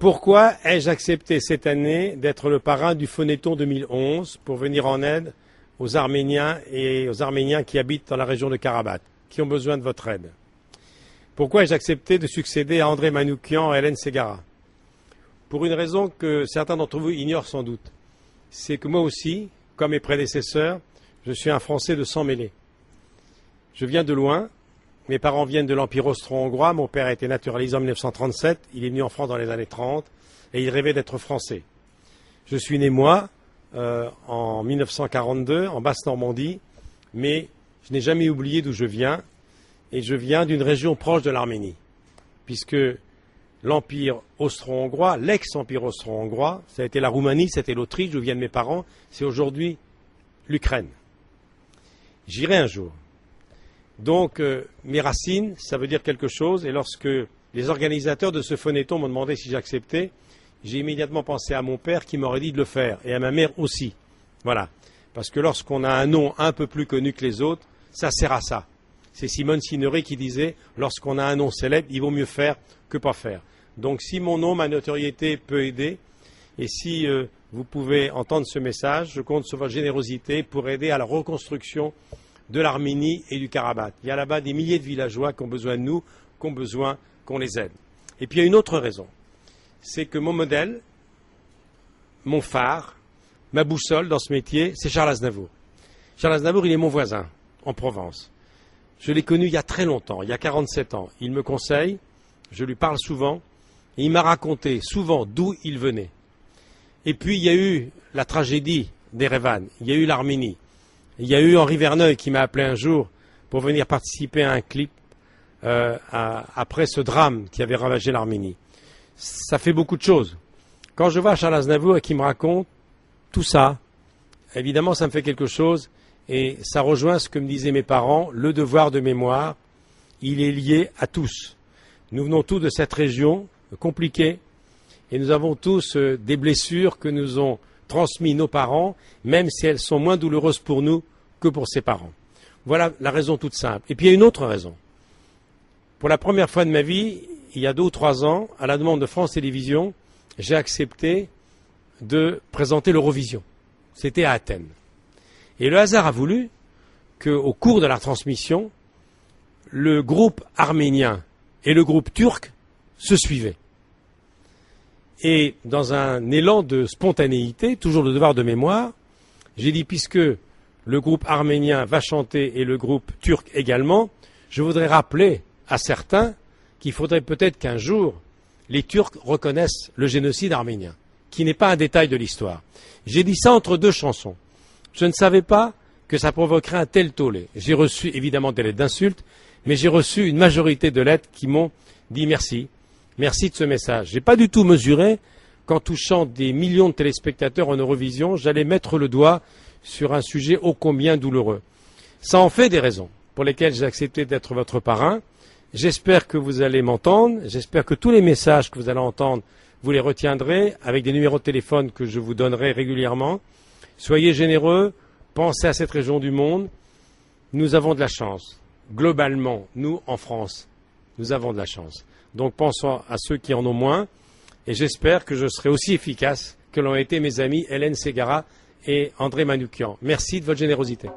Pourquoi ai-je accepté cette année d'être le parrain du Phonéton 2011 pour venir en aide aux Arméniens et aux Arméniens qui habitent dans la région de Karabakh, qui ont besoin de votre aide? Pourquoi ai-je accepté de succéder à André Manoukian et Hélène Ségara? Pour une raison que certains d'entre vous ignorent sans doute. C'est que moi aussi, comme mes prédécesseurs, je suis un Français de sang mêlé. Je viens de loin. Mes parents viennent de l'Empire austro-hongrois. Mon père a été naturalisé en 1937. Il est venu en France dans les années 30 et il rêvait d'être français. Je suis né, moi, en 1942, en Basse-Normandie, mais je n'ai jamais oublié d'où je viens. Et je viens d'une région proche de l'Arménie, puisque l'Empire austro-hongrois, l'ex-Empire austro-hongrois, ça a été la Roumanie, c'était l'Autriche, d'où viennent mes parents, c'est aujourd'hui l'Ukraine. J'irai un jour. Donc, mes racines, ça veut dire quelque chose, et lorsque les organisateurs de ce phonéton m'ont demandé si j'acceptais, j'ai immédiatement pensé à mon père qui m'aurait dit de le faire, et à ma mère aussi. Voilà. Parce que lorsqu'on a un nom un peu plus connu que les autres, ça sert à ça. C'est Simone Signoret qui disait, lorsqu'on a un nom célèbre, il vaut mieux faire que pas faire. Donc si mon nom, ma notoriété peut aider, et si vous pouvez entendre ce message, je compte sur votre générosité pour aider à la reconstruction de l'Arménie et du Karabakh. Il y a là-bas des milliers de villageois qui ont besoin de nous, qui ont besoin qu'on les aide. Et puis il y a une autre raison, c'est que mon modèle, mon phare, ma boussole dans ce métier, c'est Charles Aznavour. Charles Aznavour, il est mon voisin, en Provence. Je l'ai connu il y a très longtemps, il y a 47 ans. Il me conseille, je lui parle souvent, et il m'a raconté souvent d'où il venait. Et puis il y a eu la tragédie d'Erevan, il y a eu l'Arménie. Il y a eu Henri Verneuil qui m'a appelé un jour pour venir participer à un clip après ce drame qui avait ravagé l'Arménie. Ça fait beaucoup de choses. Quand je vois Charles Aznavour et qu'il me raconte tout ça, évidemment ça me fait quelque chose. Et ça rejoint ce que me disaient mes parents, le devoir de mémoire, il est lié à tous. Nous venons tous de cette région compliquée et nous avons tous des blessures que nous ont transmises nos parents, même si elles sont moins douloureuses pour nous que pour ses parents. Voilà la raison toute simple. Et puis il y a une autre raison. Pour la première fois de ma vie, il y a 2 ou 3 ans, à la demande de France Télévisions, j'ai accepté de présenter l'Eurovision. C'était à Athènes. Et le hasard a voulu qu'au cours de la transmission, le groupe arménien et le groupe turc se suivaient. Et dans un élan de spontanéité, toujours le devoir de mémoire, j'ai dit, puisque le groupe arménien va chanter et le groupe turc également, je voudrais rappeler à certains qu'il faudrait peut-être qu'un jour, les Turcs reconnaissent le génocide arménien, qui n'est pas un détail de l'histoire. J'ai dit ça entre 2 chansons. Je ne savais pas que ça provoquerait un tel tollé. J'ai reçu évidemment des lettres d'insultes, mais j'ai reçu une majorité de lettres qui m'ont dit merci. Merci de ce message. Je n'ai pas du tout mesuré qu'en touchant des millions de téléspectateurs en Eurovision, j'allais mettre le doigt sur un sujet ô combien douloureux. Ça en fait des raisons pour lesquelles j'ai accepté d'être votre parrain. J'espère que vous allez m'entendre. J'espère que tous les messages que vous allez entendre, vous les retiendrez avec des numéros de téléphone que je vous donnerai régulièrement. Soyez généreux, pensez à cette région du monde. Nous avons de la chance. Globalement, nous, en France, nous avons de la chance. Donc pensons à ceux qui en ont moins. Et j'espère que je serai aussi efficace que l'ont été mes amis Hélène Ségara et André Manoukian. Merci de votre générosité.